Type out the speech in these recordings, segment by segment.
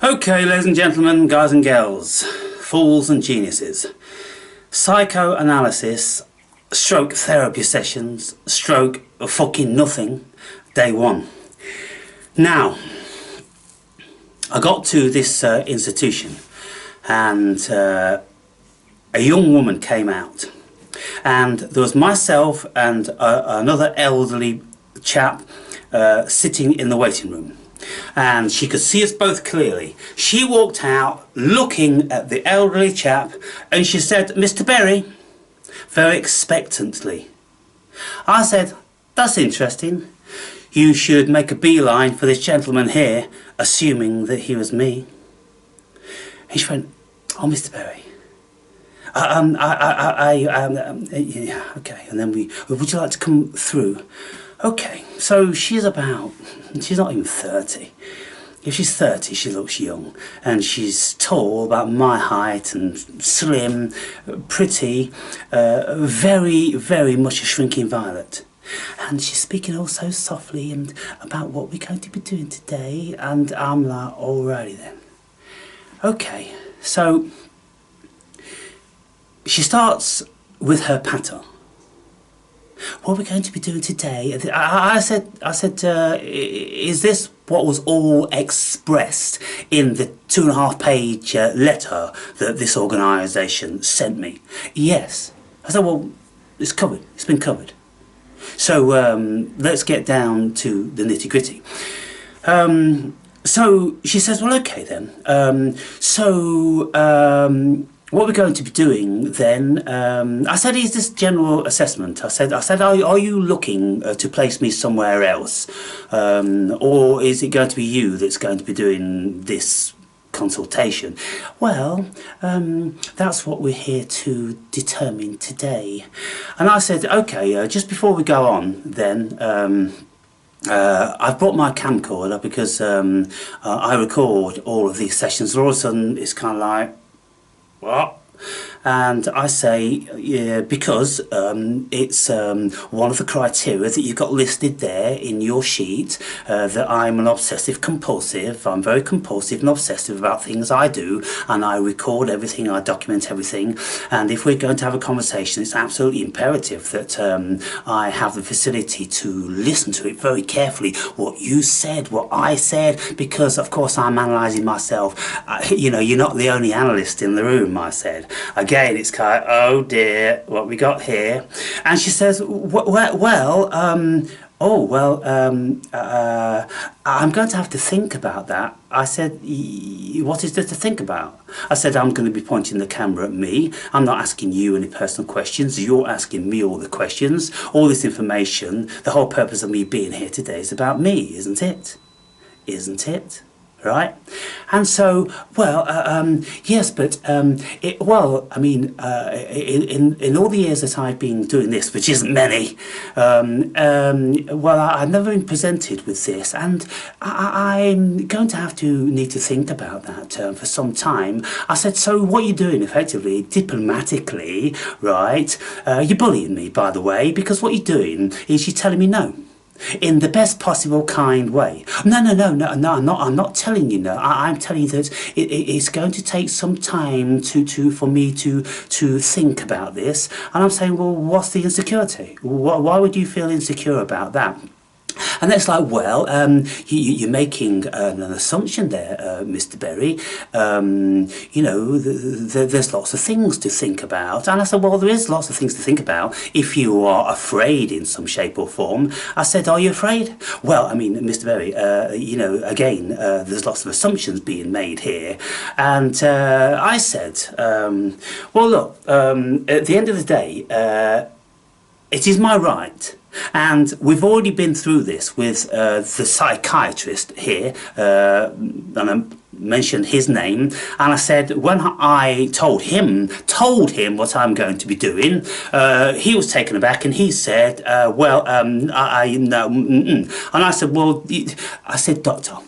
Okay, ladies and gentlemen, guys and girls, fools and geniuses, psychoanalysis, stroke therapy sessions, stroke fucking nothing, day one. Now, I got to this institution and a young woman came out, and there was myself and another elderly chap sitting in the waiting room. And she could see us both clearly. She walked out looking at the elderly chap and she said, "Mr. Berry," very expectantly. I said, "That's interesting. You should make a beeline for this gentleman here," assuming that he was me. And she went, "Oh, Mr. Berry. Yeah, okay." And then would you like to come through? Okay, so she's not even 30. If she's 30, she looks young, and she's tall, about my height, and slim, pretty, very, very much a shrinking violet. And she's speaking all so softly and about what we're going to be doing today, and I'm like, alrighty then. Okay, so she starts with her patter. What we're going to be doing today, I said, is this what was all expressed in the 2.5-page letter that this organisation sent me? Yes. I said, well, it's covered. It's been covered. So let's get down to the nitty-gritty. So she says, well, okay then. What we're going to be doing then, I said, is this general assessment? I said, are you looking to place me somewhere else? Or is it going to be you that's going to be doing this consultation? Well, that's what we're here to determine today. And I said, okay, just before we go on then, I've brought my camcorder because I record all of these sessions. All of a sudden it's kind of like, what? And I say, yeah, because it's one of the criteria that you've got listed there in your sheet, that I'm an obsessive compulsive. I'm very compulsive and obsessive about things I do, and I record everything, I document everything. And if we're going to have a conversation, it's absolutely imperative that I have the facility to listen to it very carefully, what you said, what I said, because of course I'm analysing myself. You know, you're not the only analyst in the room, I said. Again, it's kind of, oh dear, what we got here? And she says, I'm going to have to think about that. I said, what is there to think about? I said, I'm going to be pointing the camera at me. I'm not asking you any personal questions. You're asking me all the questions, all this information. The whole purpose of me being here today is about me, isn't it? Isn't it? Right? And so, well, yes, but, well, I mean, in all the years that I've been doing this, which isn't many, well, I've never been presented with this, and I'm going to have to need to think about that for some time. I said, so what you're doing, effectively, diplomatically, right, you're bullying me, by the way, because what you're doing is you're telling me no. In the best possible kind way. No, I'm not telling you no. I'm telling you that it's going to take some time for me to think about this. And I'm saying, well, what's the insecurity? Why would you feel insecure about that? And it's like, well, you're making an assumption there, Mr. Berry. You know, there's lots of things to think about. And I said, well, there is lots of things to think about if you are afraid in some shape or form. I said, are you afraid? Well, I mean, Mr. Berry, you know, again, there's lots of assumptions being made here. And I said, well, look, at the end of the day, it is my right. And we've already been through this with the psychiatrist here, and I mentioned his name, and I said, when I told him what I'm going to be doing, he was taken aback, and he said, well, no, and I said, well, I said, doctor,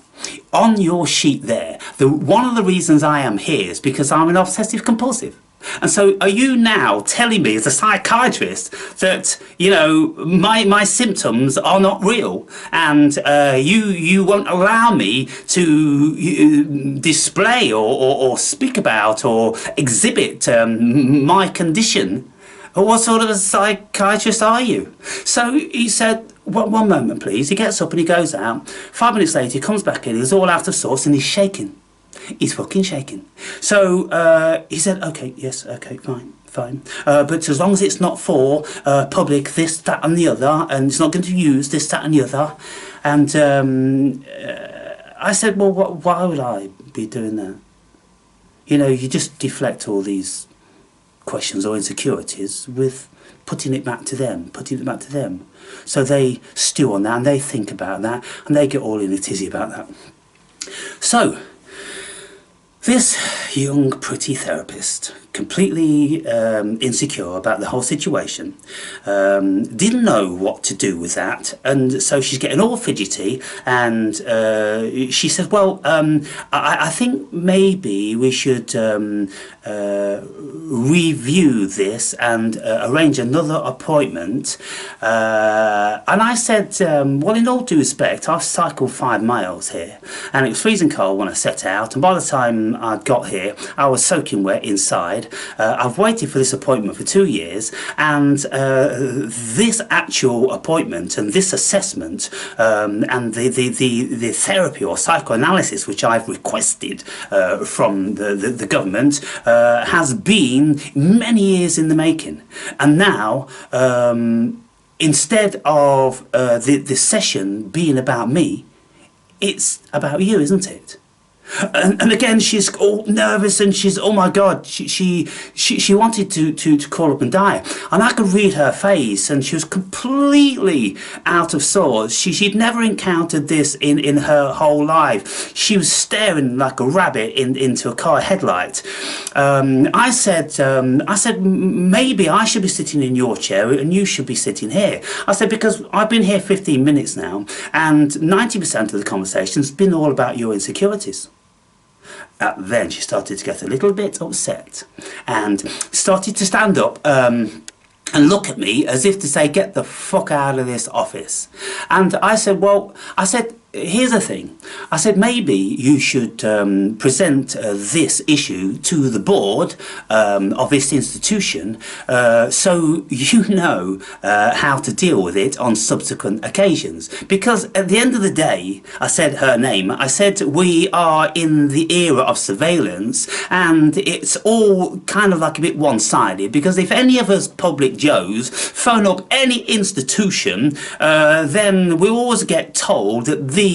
on your sheet there, one of the reasons I am here is because I'm an obsessive compulsive. And so are you now telling me as a psychiatrist that, you know, my symptoms are not real, and you won't allow me to display or speak about or exhibit my condition? What sort of a psychiatrist are you? So he said, one moment please. He gets up and he goes out. 5 minutes later he comes back in, he's all out of sorts and he's shaking. He's fucking shaking. So he said, okay, yes, okay, fine. But as long as it's not for public this, that and the other, and it's not going to use this, that and the other. And I said, well, why would I be doing that? You know, you just deflect all these questions or insecurities with putting it back to them. So they stew on that and they think about that and they get all in a tizzy about that. So this young pretty therapist, completely insecure about the whole situation, didn't know what to do with that, and so she's getting all fidgety, and she said, well, I think maybe we should review this and arrange another appointment. And I said, well, in all due respect, I've cycled 5 miles here, and it was freezing cold when I set out, and by the time I got here I was soaking wet inside. I've waited for this appointment for 2 years, and this actual appointment and this assessment and the therapy or psychoanalysis which I've requested from the government has been many years in the making. And now instead of the session being about me, it's about you, isn't it? And again, she's all nervous, and she's, oh my God, she wanted to call up and die. And I could read her face, and she was completely out of sorts. She'd never encountered this in her whole life. She was staring like a rabbit into a car headlight. I said, maybe I should be sitting in your chair and you should be sitting here. I said, because I've been here 15 minutes now, and 90% of the conversation's been all about your insecurities. Then she started to get a little bit upset and started to stand up and look at me as if to say, get the fuck out of this office. And I said, well, here's the thing. I said, maybe you should present this issue to the board of this institution so you know how to deal with it on subsequent occasions. Because at the end of the day, I said her name, I said we are in the era of surveillance, and it's all kind of like a bit one-sided, because if any of us public Joes phone up any institution, then we always get told that these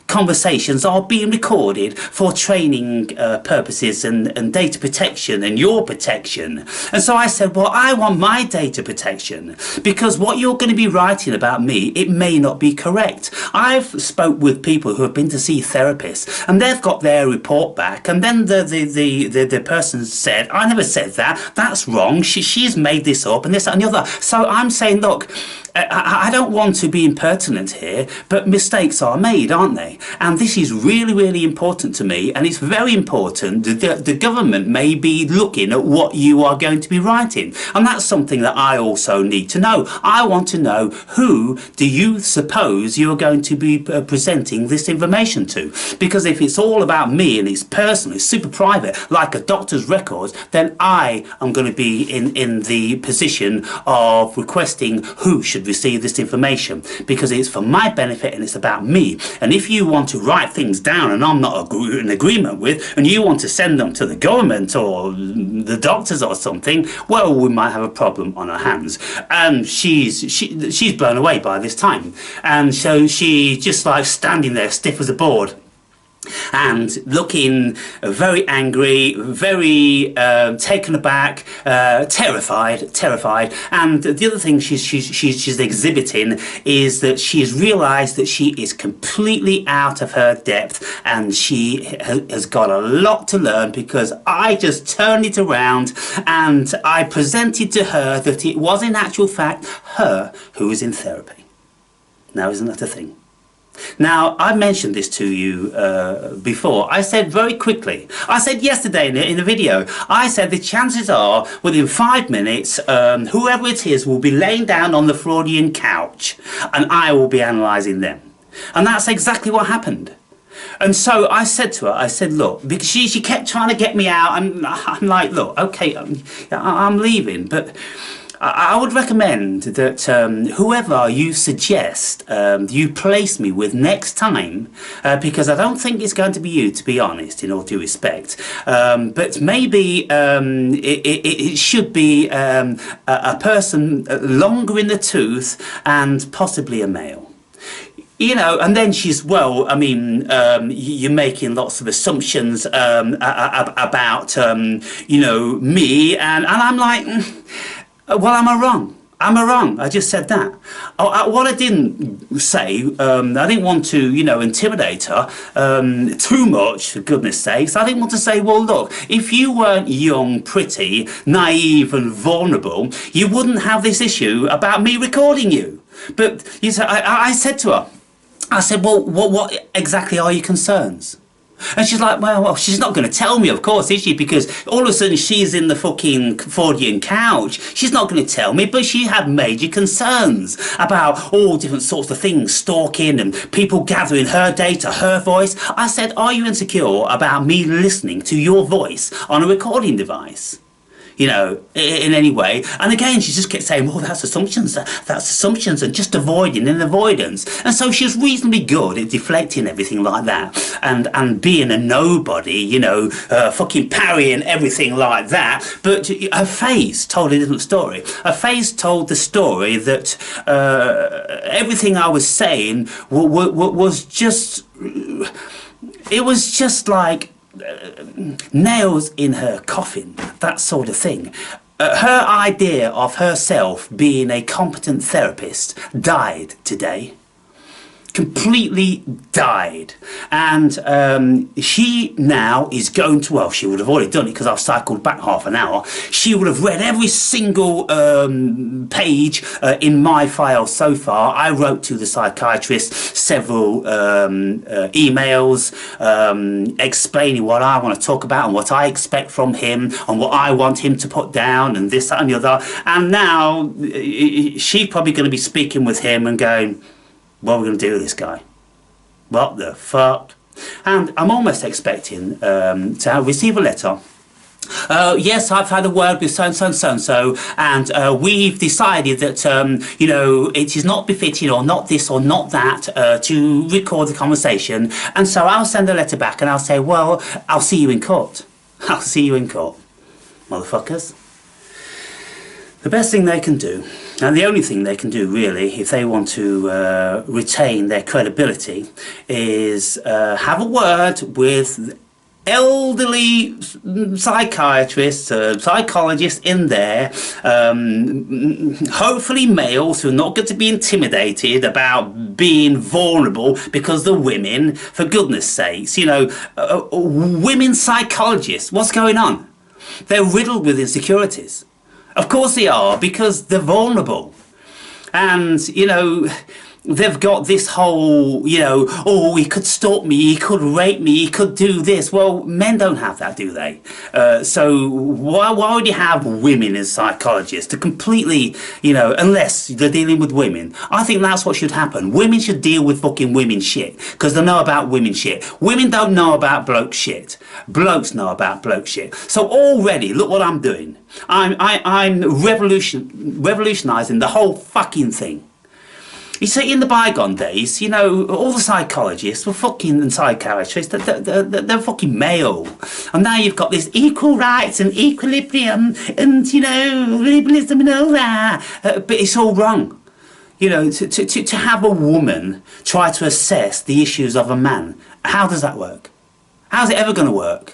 conversations are being recorded for training purposes and data protection and your protection. And so I said, well, I want my data protection, because what you're going to be writing about me, it may not be correct. I've spoke with people who have been to see therapists, and they've got their report back, and then the person said, I never said that, that's wrong, she's made this up and this and the other. So I'm saying, look, I don't want to be impertinent here, but mistakes are made, aren't they? And this is really, really important to me, and it's very important that the government may be looking at what you are going to be writing. And that's something that I also need to know. I want to know, who do you suppose you're going to be presenting this information to? Because if it's all about me and it's personal, it's super private, like a doctor's records, then I am going to be in the position of requesting who should receive this information, because it's for my benefit and it's about me. And if you want to write things down and I'm not in agreement with, and you want to send them to the government or the doctors or something, well, we might have a problem on our hands. And she's blown away by this time, and so she's just like standing there stiff as a board and looking very angry, very taken aback, terrified. And the other thing she's exhibiting is that she's realised that she is completely out of her depth, and she has got a lot to learn, because I just turned it around and I presented to her that it was in actual fact her who was in therapy. Now, isn't that a thing? Now, I mentioned this to you before. I said very quickly, I said yesterday in a video, I said the chances are within 5 minutes, whoever it is will be laying down on the Freudian couch and I will be analysing them. And that's exactly what happened. And so I said to her, I said, look, because she kept trying to get me out, and I'm like, look, okay, I'm leaving, but I would recommend that whoever you suggest you place me with next time, because I don't think it's going to be you, to be honest, in all due respect. But maybe it should be a person longer in the tooth and possibly a male. You know, and then she's, well, I mean, you're making lots of assumptions about, you know, me, and I'm like, well, am I wrong? Am I wrong? I just said that. What I didn't say, I didn't want to, you know, intimidate her too much, for goodness sakes. I didn't want to say, well, look, if you weren't young, pretty, naive and vulnerable, you wouldn't have this issue about me recording you. But you said, I said to her, I said, well, what exactly are your concerns? And she's like, well, she's not going to tell me, of course, is she? Because all of a sudden she's in the fucking Freudian couch. She's not going to tell me, but she had major concerns about all different sorts of things, stalking and people gathering her data, her voice. I said, are you insecure about me listening to your voice on a recording device? You know, in any way. And again, she just kept saying, well, that's assumptions, and just avoiding and avoidance. And so she was reasonably good at deflecting everything like that, and being a nobody, you know, fucking parrying everything like that. But her face told a different story. Her face told the story that everything I was saying was just, it was just like, nails in her coffin, that sort of thing. Her idea of herself being a competent therapist died today. Completely died. And she now is going to, well, she would have already done it because I've cycled back half an hour. She would have read every single page in my file so far. I wrote to the psychiatrist several emails explaining what I want to talk about and what I expect from him and what I want him to put down and this, that and the other. And now she's probably going to be speaking with him and going, what are we going to do with this guy? What the fuck? And I'm almost expecting to receive a letter. Yes, I've had a word with so-and-so and so-and-so, and we've decided that, you know, it is not befitting or not this or not that to record the conversation. And so I'll send a letter back and I'll say, well, I'll see you in court. I'll see you in court. Motherfuckers. The best thing they can do, and the only thing they can do really, if they want to retain their credibility, is have a word with elderly psychiatrists, psychologists in there, hopefully males who are not going to be intimidated about being vulnerable because they're women, for goodness sakes. You know, women psychologists, what's going on? They're riddled with insecurities. Of course they are, because they're vulnerable. And, you know, they've got this whole, you know, oh, he could stalk me, he could rape me, he could do this. Well, men don't have that, do they? So why would you have women as psychologists to completely, you know, unless they're dealing with women? I think that's what should happen. Women should deal with fucking women shit, because they know about women shit. Women don't know about bloke shit. Blokes know about bloke shit. So already, look what I'm doing. I'm revolutionising the whole fucking thing. You see, in the bygone days, you know, all the psychologists were fucking, and psychiatrists, they're fucking male. And now you've got this equal rights and equilibrium and, you know, liberalism and all that. But it's all wrong. You know, to have a woman try to assess the issues of a man, how does that work? How's it ever going to work?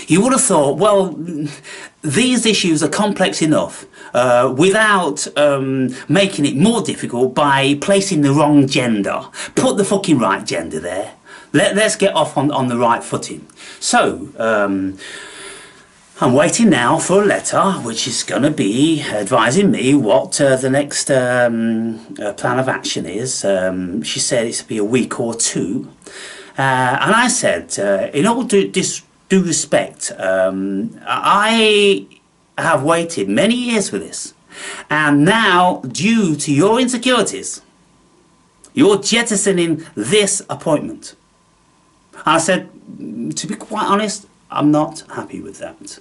You would have thought, well, these issues are complex enough without making it more difficult by placing the wrong gender. Put the fucking right gender there. Let's get off on the right footing. So, I'm waiting now for a letter which is going to be advising me what the next plan of action is. She said it's to be a week or two. And I said, in all due respect, I have waited many years for this. And now, due to your insecurities, you're jettisoning this appointment. I said, to be quite honest, I'm not happy with that.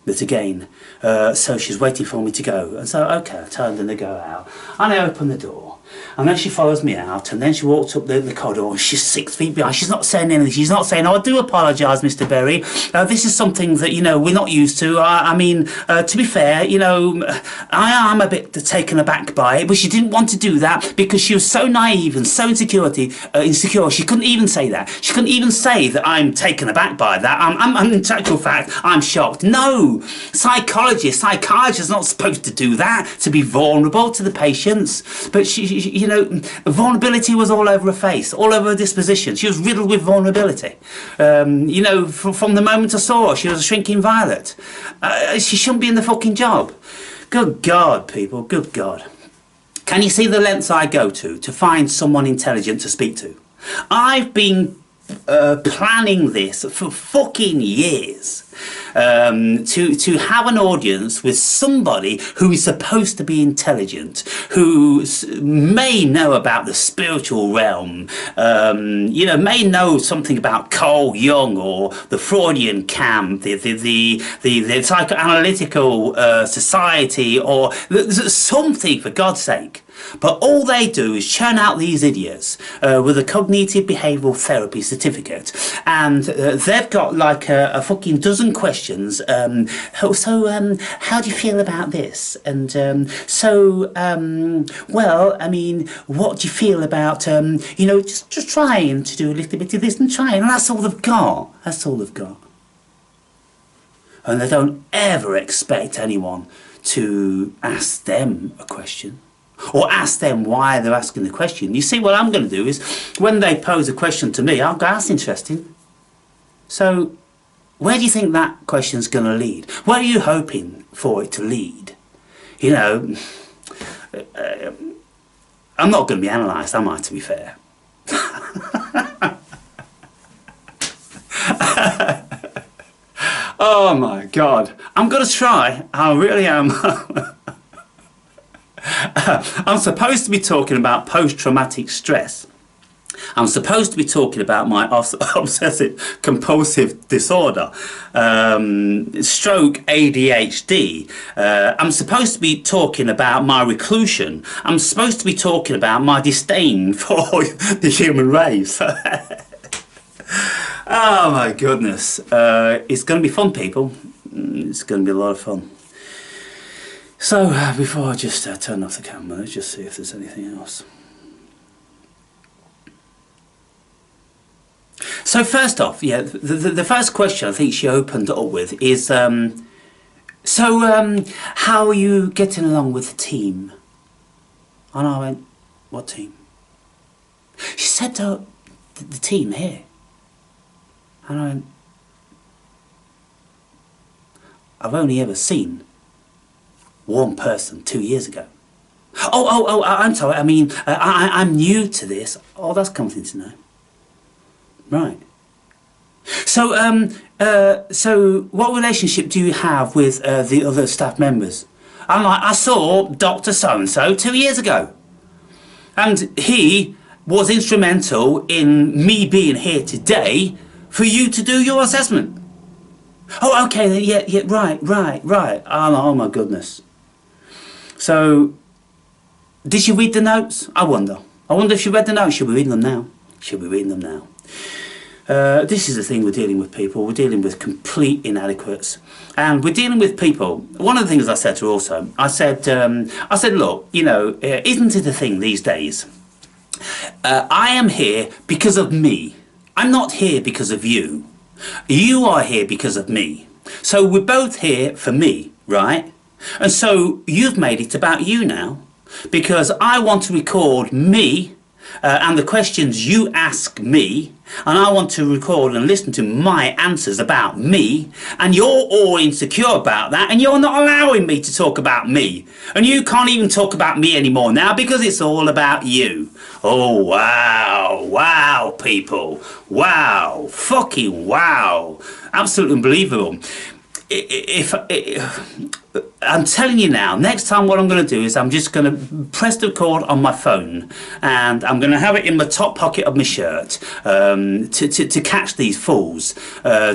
But again, so she's waiting for me to go. And so, okay, I turned and they go out. And I open the door. And then she follows me out. And then she walks up the corridor. And she's 6 feet behind. She's not saying anything. She's not saying, oh, I do apologise, Mr. Berry. This is something that, you know, we're not used to. I mean, to be fair, you know, I am a bit taken aback by it. But she didn't want to do that because she was so naive and so insecure. She couldn't even say that. She couldn't even say that I'm taken aback by that. I'm in actual fact, I'm shocked. No. Psychologists are not supposed to do that, to be vulnerable to the patients. But she, you know, vulnerability was all over her face, all over her disposition. She was riddled with vulnerability. You know, from the moment I saw her, she was a shrinking violet. She shouldn't be in the fucking job. Good God, people, good God. Can you see the lengths I go to find someone intelligent to speak to? I've been planning this for fucking years, to have an audience with somebody who is supposed to be intelligent, who may know about the spiritual realm, you know, may know something about Carl Jung or the Freudian camp, the psychoanalytical society, or something, for God's sake. But all they do is churn out these idiots with a cognitive behavioural therapy certificate, and they've got like a fucking dozen questions. So how do you feel about this? And well, I mean, what do you feel about you know, just trying to do a little bit of this and trying, and that's all they've got. That's all they've got. And they don't ever expect anyone to ask them a question, or ask them why they're asking the question. You see, what I'm going to do is, when they pose a question to me, I'll go, that's interesting. So, where do you think that question's going to lead? Where are you hoping for it to lead? You know, I'm not going to be analysed, am I, to be fair? Oh my God. I'm going to try. I really am. I'm supposed to be talking about post-traumatic stress. I'm supposed to be talking about my obsessive compulsive disorder, stroke, ADHD. I'm supposed to be talking about my reclusion. I'm supposed to be talking about my disdain for the human race. Oh my goodness. It's going to be fun, people. It's going to be a lot of fun. So, before I just turn off the camera, let's just see if there's anything else. So first off, yeah, the first question I think she opened up with is, how are you getting along with the team? And I went, what team? She said, the team here. And I went, I've only ever seen one person 2 years ago. Oh, I'm sorry, I mean, I'm new to this. Oh, that's comforting to know. Right. So, so what relationship do you have with the other staff members? I'm like, I saw Dr. So-and-so 2 years ago. And he was instrumental in me being here today for you to do your assessment. Oh, okay, yeah, right. Oh my goodness. So, did she read the notes? I wonder if she read the notes. She'll be reading them now. She'll be reading them now. This is the thing we're dealing with, people. We're dealing with complete inadequates. And we're dealing with people. One of the things I said to her also, I said, look, you know, isn't it a thing these days? I am here because of me. I'm not here because of you. You are here because of me. So we're both here for me, right? And so you've made it about you now, because I want to record me and the questions you ask me, and I want to record and listen to my answers about me, and you're all insecure about that, and you're not allowing me to talk about me, and you can't even talk about me anymore now because it's all about you. Oh wow, wow people, wow, fucking wow, absolutely unbelievable. I'm telling you now, next time what I'm going to do is I'm just going to press the record on my phone, and I'm going to have it in my top pocket of my shirt to catch these fools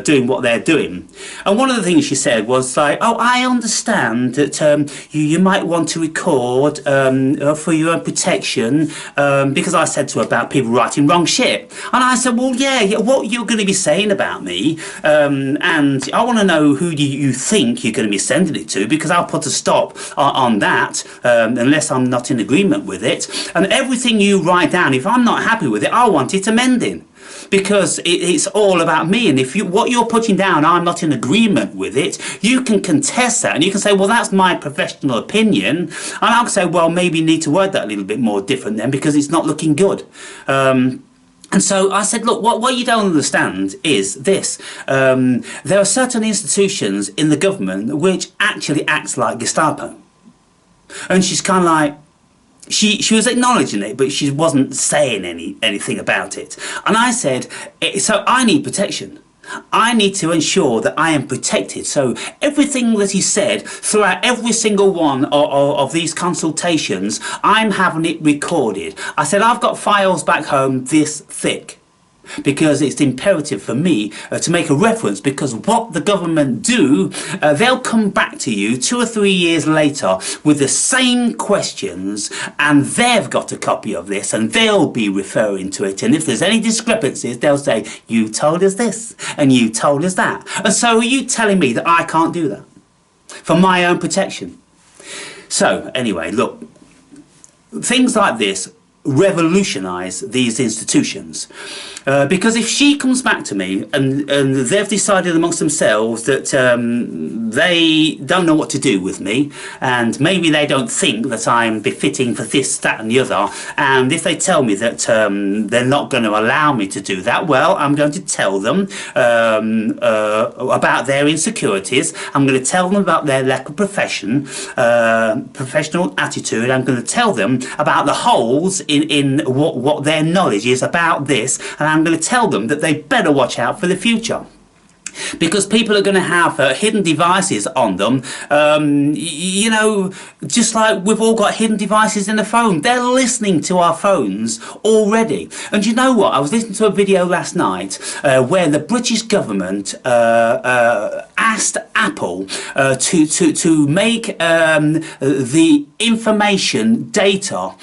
doing what they're doing. And one of the things she said was like, oh, I understand that you might want to record for your own protection, because I said to her about people writing wrong shit. And I said, well, yeah, what you're going to be saying about me, and I want to know who you think you're going to be sending it to, because I'll put a stop on that unless I'm not in agreement with it. And everything you write down, if I'm not happy with it, I want it amending, because it's all about me. And if what you're putting down, I'm not in agreement with it, you can contest that, and you can say, well, that's my professional opinion, and I'll say, well, maybe you need to word that a little bit more different then, because it's not looking good. And so I said, look, what you don't understand is this. There are certain institutions in the government which actually acts like Gestapo. And she's kind of like, she was acknowledging it, but she wasn't saying anything about it. And I said, so I need protection. I need to ensure that I am protected. So everything that he said throughout every single one of these consultations, I'm having it recorded. I said, I've got files back home this thick, because it's imperative for me to make a reference, because what the government do, they'll come back to you 2 or 3 years later with the same questions, and they've got a copy of this and they'll be referring to it, and if there's any discrepancies they'll say, you told us this and you told us that. And so are you telling me that I can't do that for my own protection? So anyway, look, things like this revolutionise these institutions, because if she comes back to me and they've decided amongst themselves that they don't know what to do with me, and maybe they don't think that I'm befitting for this, that and the other, and if they tell me that they're not going to allow me to do that, well, I'm going to tell them about their insecurities. I'm going to tell them about their lack of professional attitude. I'm going to tell them about the holes in what their knowledge is about this, and I'm going to tell them that they better watch out for the future. Because people are going to have hidden devices on them, you know, just like we've all got hidden devices in the phone. They're listening to our phones already. And you know what? I was listening to a video last night where the British government asked Apple to make the information data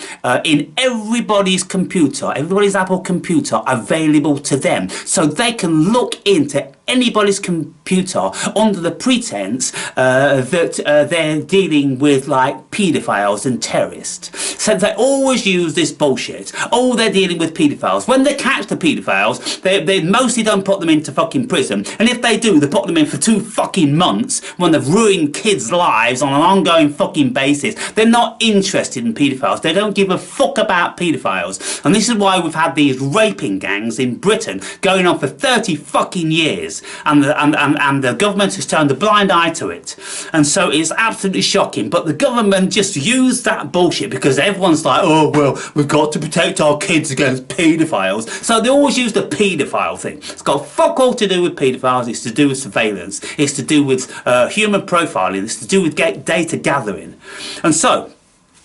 in everybody's computer, everybody's Apple computer, available to them, so they can look into anybody's computer under the pretense that they're dealing with like paedophiles and terrorists. So they always use this bullshit. Oh, they're dealing with paedophiles. When they catch the paedophiles, they mostly don't put them into fucking prison. And if they do, they put them in for 2 fucking months when they've ruined kids' lives on an ongoing fucking basis. They're not interested in paedophiles. They don't give a fuck about paedophiles. And this is why we've had these raping gangs in Britain going on for 30 fucking years. And the government has turned a blind eye to it. And so it's absolutely shocking. But the government just used that bullshit because everyone's like, oh, well, we've got to protect our kids against paedophiles. So they always use the paedophile thing. It's got fuck all to do with paedophiles. It's to do with surveillance. It's to do with human profiling. It's to do with data gathering. And so,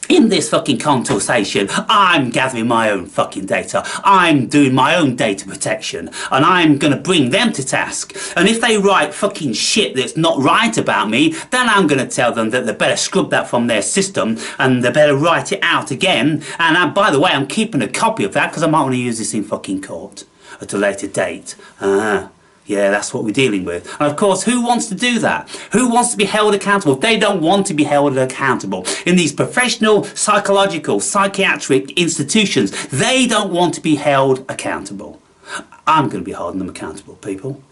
in this fucking consultation, I'm gathering my own fucking data. I'm doing my own data protection, and I'm going to bring them to task. And if they write fucking shit that's not right about me, then I'm going to tell them that they better scrub that from their system and they better write it out again. And by the way, I'm keeping a copy of that because I might want to use this in fucking court at a later date. Yeah, that's what we're dealing with. And of course, who wants to do that? Who wants to be held accountable? They don't want to be held accountable. In these professional, psychological, psychiatric institutions, they don't want to be held accountable. I'm going to be holding them accountable, people.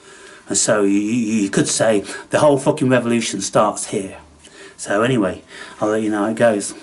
And so you could say the whole fucking revolution starts here. So anyway, I'll let you know how it goes.